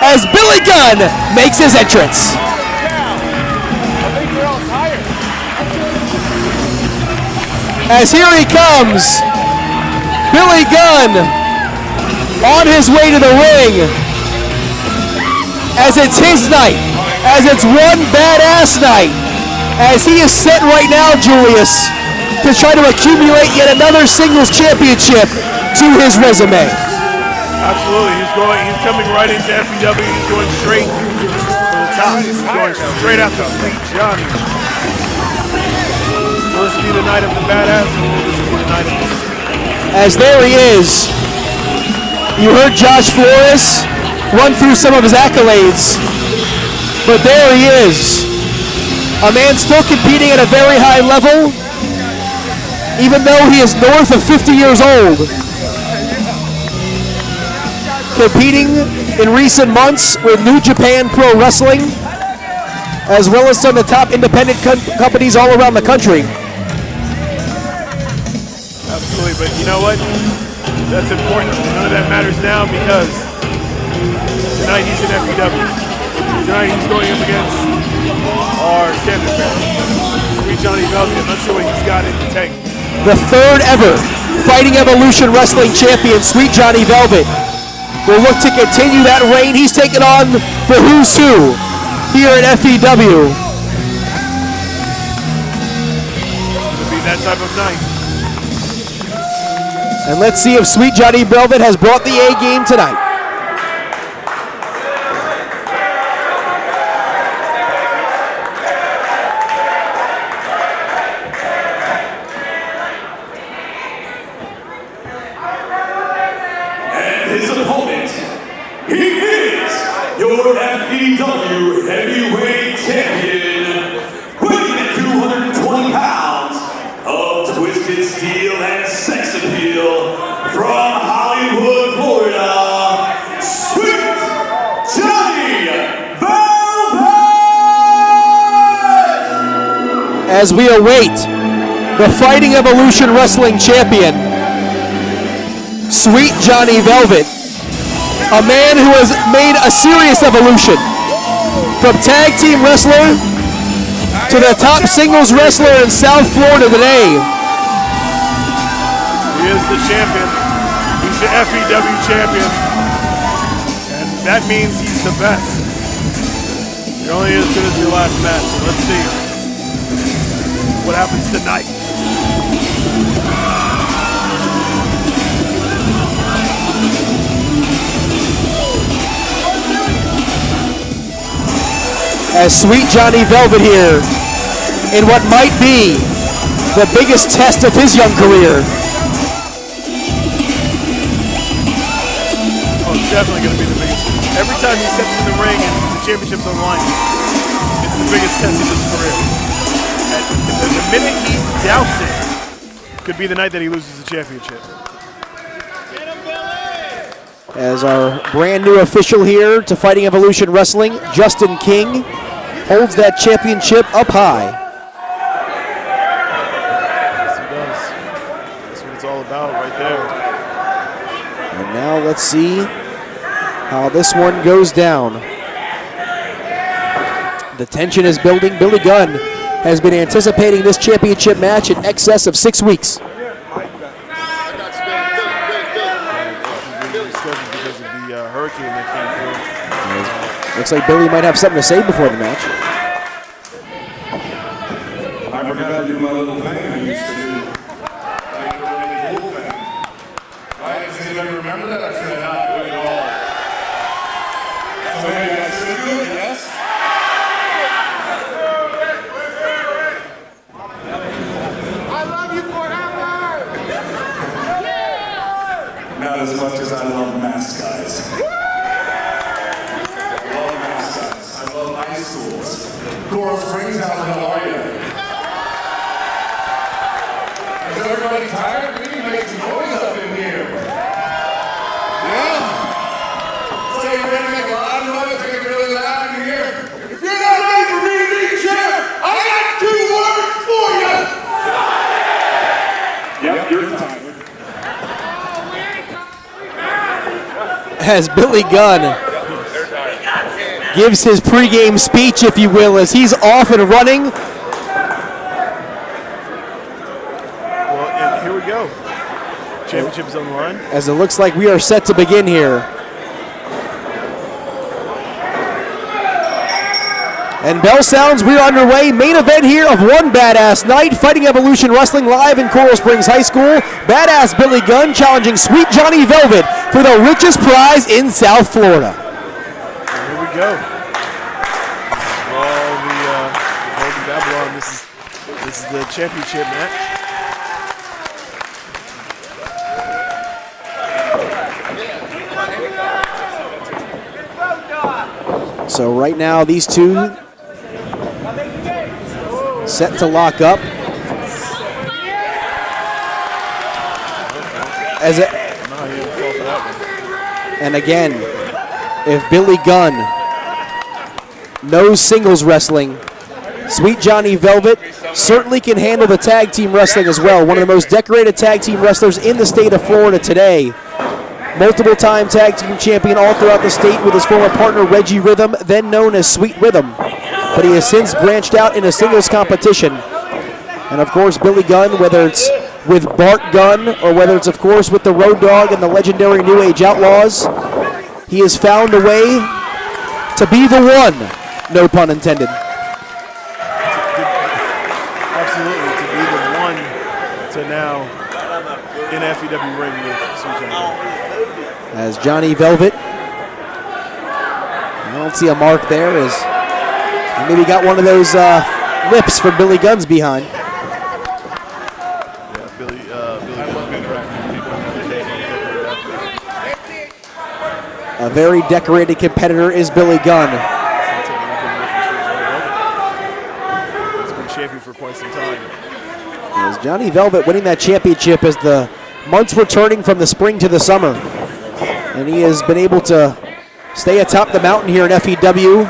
as Billy Gunn makes his entrance. As here he comes, Billy Gunn on his way to the ring, as it's his night, as it's one badass night, as he is set right now, Julius, to try to accumulate yet another singles championship to his resume. Absolutely, he's coming right into FEW, he's going straight for the top, he's going straight after Sweet Johnny. Will this be the night of the badass, or will this be the night of the... As there he is, you heard Josh Flores run through some of his accolades, but there he is, a man still competing at a very high level, even though he is north of 50 years old. Competing in recent months with New Japan Pro Wrestling, as well as some of the top independent companies all around the country. Absolutely, but you know what? That's important. None of that matters now because tonight he's in FEW. Tonight he's going up against our standard bearer, Sweet Johnny Velvet. Let's see what he's got in the tank. The third ever Fighting Evolution Wrestling Champion, Sweet Johnny Velvet, will look to continue that reign. He's taken on the who's who here at FEW. It's going to be that type of night. And let's see if Sweet Johnny Velvet has brought the A game tonight. And his opponent, he is your FEW Heavyweight Champion, weighing at 220 pounds of twisted steel and sex appeal from Hollywood, Florida, Sweet Johnny Velvet! As we await the Fighting Evolution Wrestling Champion, Sweet Johnny Velvet, a man who has made a serious evolution from tag team wrestler to the top singles wrestler in South Florida today. He is the champion. He's the FEW champion. And that means he's the best. You're only as good as your last match. So let's see what happens tonight. As Sweet Johnny Velvet here in what might be the biggest test of his young career. Oh, it's definitely going to be the biggest. Every time he steps in the ring and the championship's on the line, it's the biggest test of his career. And the minute he doubts it, could be the night that he loses the championship. As our brand new official here to Fighting Evolution Wrestling, Justin King, holds that championship up high. Yes, he does. That's what it's all about right there. And now let's see how this one goes down. The tension is building. Billy Gunn has been anticipating this championship match in excess of 6 weeks. Hurricane that came through. Looks like Billy might have something to say before the match. I forgot to do my little thing I used to do. Like a really cool thing. Right? Does anybody remember that? Or should I not do it at all? So maybe I should do it, yes? I love you forever! Not as much as I love mass guys. Coral Springs, how are you? Is everybody tired? We need to make some noise up in here. Yeah? So you're ready to make a lot of noise, make it really loud in here? If you're not ready for me to be chair, I got 2 words for you! Yep, you're tired. As Billy Gunn gives his pregame speech, if you will, as he's off and running. Well, and here we go. Championship is on the line. As it looks like we are set to begin here. And bell sounds, we're underway. Main event here of one badass night. Fighting Evolution Wrestling live in Coral Springs High School. Badass Billy Gunn challenging Sweet Johnny Velvet for the richest prize in South Florida. And here we go. All the Golden Babylon. This is the championship match. So right now, these two set to lock up. And again, if Billy Gunn knows singles wrestling, Sweet Johnny Velvet certainly can handle the tag team wrestling as well. One of the most decorated tag team wrestlers in the state of Florida today. Multiple-time tag team champion all throughout the state with his former partner Reggie Rhythm, then known as Sweet Rhythm. But he has since branched out in a singles competition. And of course, Billy Gunn, whether it's with Bart Gunn or whether it's, of course, with the Road Dogg and the legendary New Age Outlaws, he has found a way to be the one, no pun intended. Absolutely, to be the one to now in FEW ring with Sweet Johnny. As Johnny Velvet, I don't see a mark there, as he maybe got one of those lips from Billy Gunn's behind. Yeah, Billy A very decorated competitor is Billy Gunn. He's been champion for quite some time. As Johnny Velvet winning that championship as the months were turning from the spring to the summer. And he has been able to stay atop the mountain here in FEW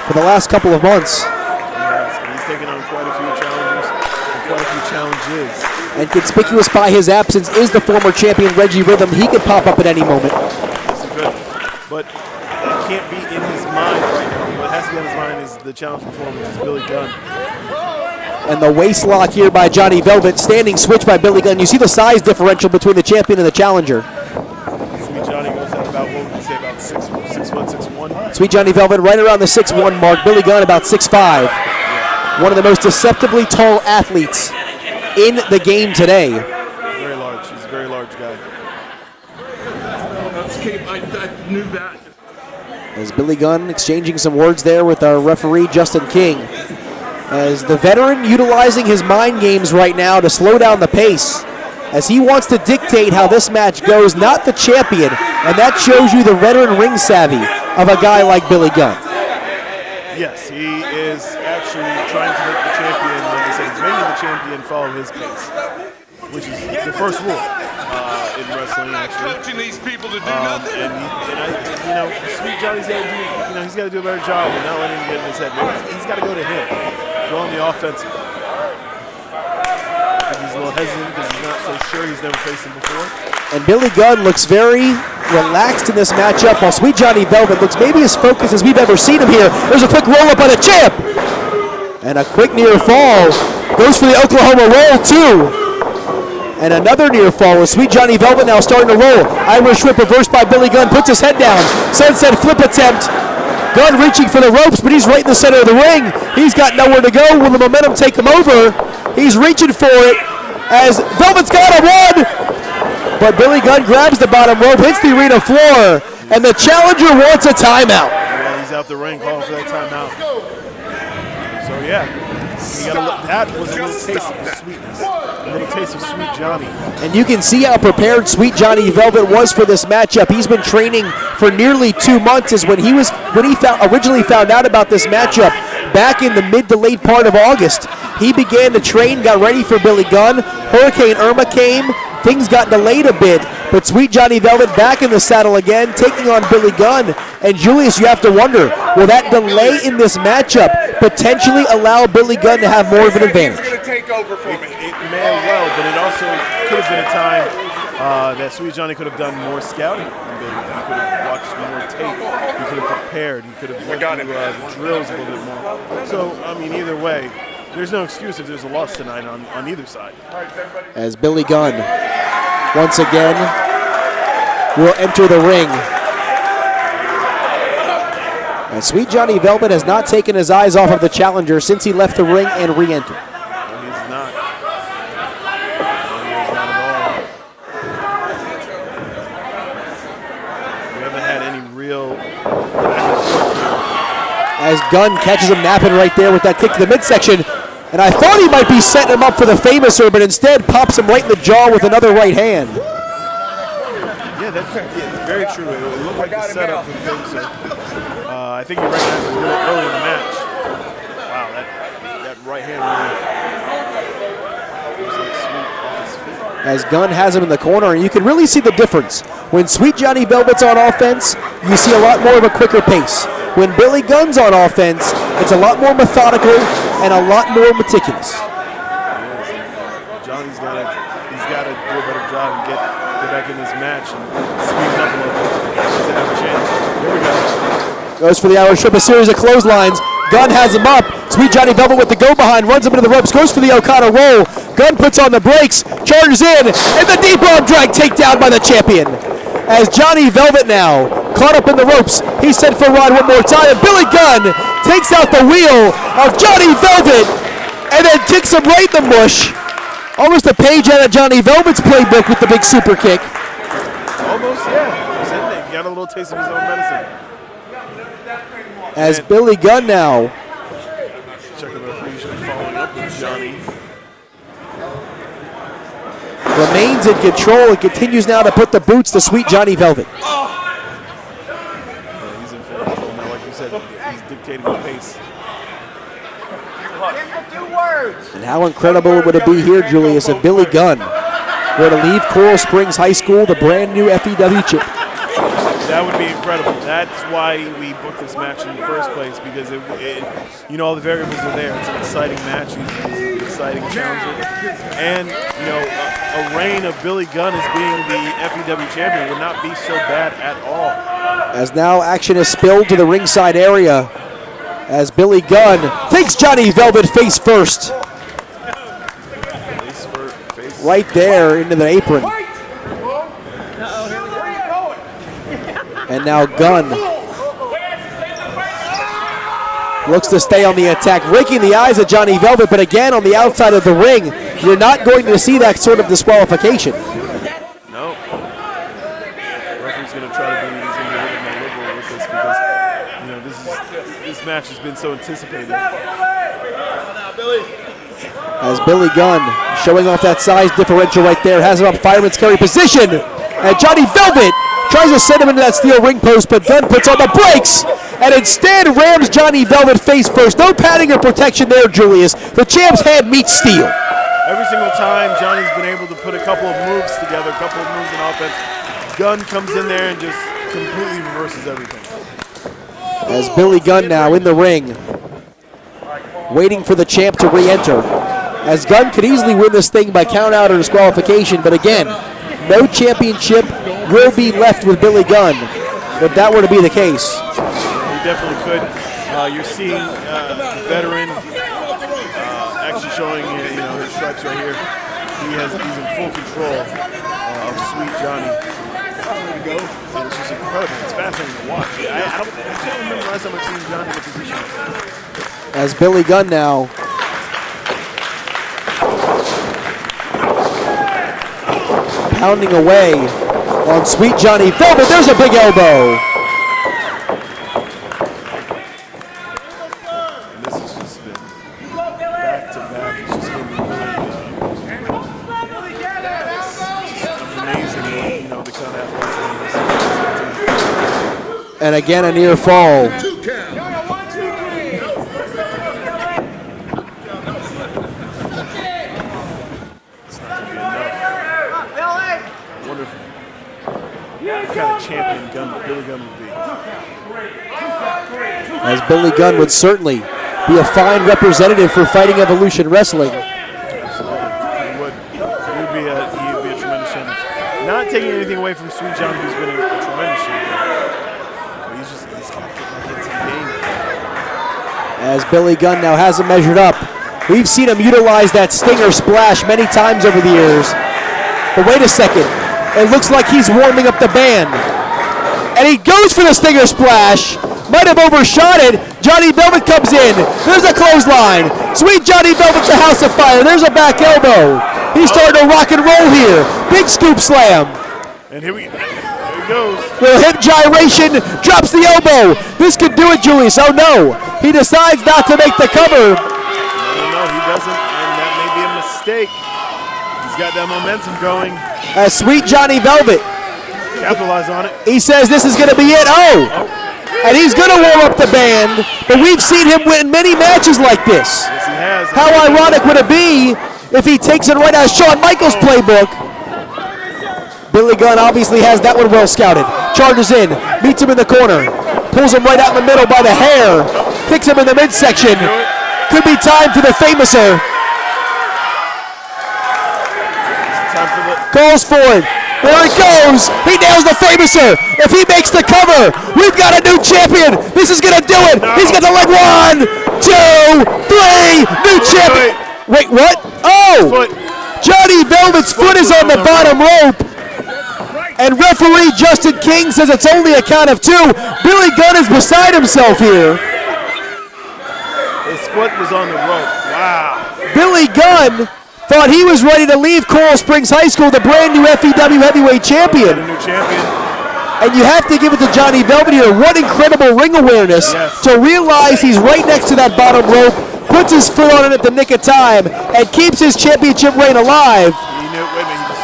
for the last couple of months. He's taken on quite a few challenges and quite a few challenges. And conspicuous by his absence is the former champion Reggie Rhythm. He could pop up at any moment. Yes, he could. But it can't be in his mind right now. What has to be on his mind is the challenge performer, which is Billy Gunn. And the waist lock here by Johnny Velvet. Standing switch by Billy Gunn. You see the size differential between the champion and the challenger. Sweet Johnny goes at about, what would you say, about 6'1", 6'1"? Sweet Johnny Velvet right around the 6'1" mark. Billy Gunn about 6'5". One of the most deceptively tall athletes in the game today. Very large. He's a very large guy. I knew that. As Billy Gunn exchanging some words there with our referee, Justin King. As the veteran utilizing his mind games right now to slow down the pace. As he wants to dictate how this match goes, not the champion. And that shows you the veteran ring savvy of a guy like Billy Gunn. Yes, he is actually trying to make the champion, like I said, he's making the champion follow his pace, which is the first rule in wrestling, actually. Coaching these people to do nothing. Sweet Johnny's got to do, he's got to do a better job of not letting him get in his head. He's got to go to him, go on the offensive. He's a little hesitant because he's not so sure. He's never faced him before. And Billy Gunn looks very relaxed in this matchup, while Sweet Johnny Velvet looks maybe as focused as we've ever seen him here. There's a quick roll-up by the champ! And a quick near fall. Goes for the Oklahoma roll, too. And another near fall with Sweet Johnny Velvet now starting to roll. Irish whip reversed by Billy Gunn, puts his head down. Sunset flip attempt. Gunn reaching for the ropes, but he's right in the center of the ring. He's got nowhere to go. Will the momentum take him over? He's reaching for it as Velvet's got a one. But Billy Gunn grabs the bottom rope, hits the arena floor, and the challenger wants a timeout. Yeah, he's out the ring calling for that timeout. So yeah, that was a little taste of sweetness, a little taste of Sweet Johnny. And you can see how prepared Sweet Johnny Velvet was for this matchup. He's been training for nearly 2 months. Is when he originally found out about this matchup back in the mid to late part of August. He began to train, got ready for Billy Gunn. Hurricane Irma came. Things got delayed a bit, but Sweet Johnny Velvet back in the saddle again, taking on Billy Gunn. And Julius, you have to wonder, will that delay in this matchup potentially allow Billy Gunn to have more of an advantage? Take over for me. It may well, but it also could have been a time that Sweet Johnny could have done more scouting. He could have watched more tape. He could have prepared. He could have went through the drills a little bit more. So, I mean, either way, there's no excuse if there's a loss tonight on either side. As Billy Gunn once again will enter the ring. And Sweet Johnny Velvet has not taken his eyes off of the challenger since he left the ring and re-entered. He's not. He's not at all. We haven't had any real back and forth here. As Gunn catches him napping right there with that kick to the midsection. And I thought he might be setting him up for the famouser, but instead pops him right in the jaw with another right hand. Yeah, that's very true. It looked like the setup for the famouser. I think he recognized it really early in the match. Wow, that right hand really was like Sweet off his feet. As Gunn has him in the corner, and you can really see the difference. When Sweet Johnny Velvet's on offense, you see a lot more of a quicker pace. When Billy Gunn's on offense, it's a lot more methodical and a lot more meticulous. Johnny's got to do a better job and get back in this match and speed it up a little bit. Does it have a chance? Here we go. Goes for the Irish Whip, a series of clotheslines. Gunn has him up. Sweet Johnny Velvet with the go behind, runs him into the ropes, goes for the Okada roll. Gunn puts on the brakes, charges in, and the deep arm drag takedown by the champion. As Johnny Velvet now caught up in the ropes, he's set for a ride one more time. And Billy Gunn takes out the wheel of Johnny Velvet and then kicks him right in the mush. Almost a page out of Johnny Velvet's playbook with the big super kick. Almost, yeah. He's in there. He got a little taste of his own medicine. As Billy Gunn now checking the referee, following up with Johnny. remains in control and continues now to put the boots to Sweet Johnny Velvet. Yeah, he's in full control now. Like you said, he's dictating the pace. And how incredible would it be here, Julius, if Billy Gunn were to leave Coral Springs High School, the brand new FEW chip? That would be incredible. That's why we booked this match in the first place, because you know, all the variables are there. It's an exciting match. He's an exciting challenger. And, you know, a reign of Billy Gunn as being the FEW champion would not be so bad at all. As now action is spilled to the ringside area as Billy Gunn takes Johnny Velvet face first. Right there into the apron. And now Gunn looks to stay on the attack, raking the eyes of Johnny Velvet, but again on the outside of the ring, you're not going to see that sort of disqualification. No. The referee's going to try to be a little bit more liberal with this because, you know, this match has been so anticipated. As Billy Gunn showing off that size differential right there, has him up fireman's carry position, and Johnny Velvet tries to send him into that steel ring post, but Gunn puts on the brakes and instead rams Johnny Velvet face first. No padding or protection there, Julius. The champ's head meets steel. Every single time Johnny's been able to put a couple of moves together, a couple of moves in offense, Gunn comes in there and just completely reverses everything. As Billy Gunn now in the ring, waiting for the champ to re-enter. As Gunn could easily win this thing by count out or disqualification, but again, no championship will be left with Billy Gunn if that were to be the case. He definitely could. You're seeing veteran actually showing you know, his stripes right here. He's in full control of Sweet Johnny. And it's just incredible. It's fascinating to watch. I can't remember the last time I've seen Johnny in a position. As Billy Gunn now pounding away on Sweet Johnny Velvet. There's a big elbow. And this has just been back to back. It's just been amazing, you know, the kind of athleticism. And again, a near fall. What kind of champion Billy Gunn would be. As Billy Gunn would certainly be a fine representative for Fighting Evolution Wrestling. Absolutely. He would be a tremendous champion. taking anything away from Sweet John, who's been a tremendous champion. But he's got to get back into the game. As Billy Gunn now has him measured up. We've seen him utilize that Stinger splash many times over the years. But wait a second. It looks like he's warming up the band. And he goes for the Stinger splash. Might have overshot it. Johnny Velvet comes in. There's a clothesline. Sweet Johnny Velvet's a house of fire. There's a back elbow. He's starting to rock and roll here. Big scoop slam. And here he goes. Little hip gyration. Drops the elbow. This could do it, Julius. Oh no. He decides not to make the cover. No, he doesn't. And that may be a mistake. He's got that momentum going. As Sweet Johnny Velvet. Capitalize on it. He says this is going to be it. Oh. And he's going to warm up the band, but we've seen him win many matches like this. Yes, he has. How ironic would it be if he takes it right out of Shawn Michaels' playbook? Billy Gunn obviously has that one well scouted. Charges in, meets him in the corner, pulls him right out in the middle by the hair, kicks him in the midsection. Could be time for the famouser. Calls for it. There it goes. He nails the famouser. If he makes the cover, we've got a new champion. This is going to do it. He's got the leg. 1, 2, 3. New champion. Wait, what? Oh! Johnny Velvet's foot is on the bottom rope. And referee Justin King says it's only a count of 2. Billy Gunn is beside himself here. His foot was on the rope. Wow. Billy Gunn thought he was ready to leave Coral Springs High School, the brand new FEW heavyweight champion. A new champion. And you have to give it to Johnny Velvet here. What incredible ring awareness to realize he's right next to that bottom rope, puts his foot on it at the nick of time, and keeps his championship reign alive. He knew, wait a minute, he just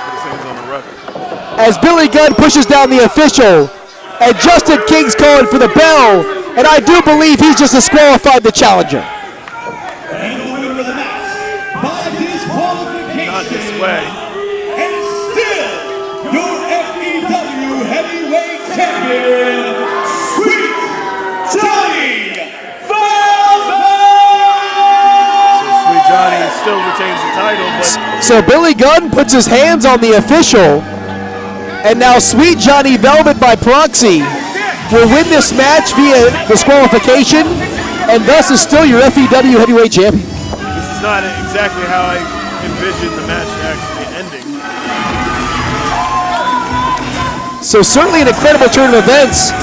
put his hands on the rope. As Billy Gunn pushes down the official, and Justin King's calling for the bell, and I do believe he's just disqualified the challenger. And the winner of the match, by disqualification. Not this way. And still, your FEW heavyweight champion, Sweet Johnny Velvet! So Sweet Johnny still retains the title, but... So Billy Gunn puts his hands on the official, and now Sweet Johnny Velvet by proxy will win this match via disqualification, and thus is still your FEW heavyweight champion. This is not exactly how I envisioned the match actually ending. So certainly an incredible turn of events.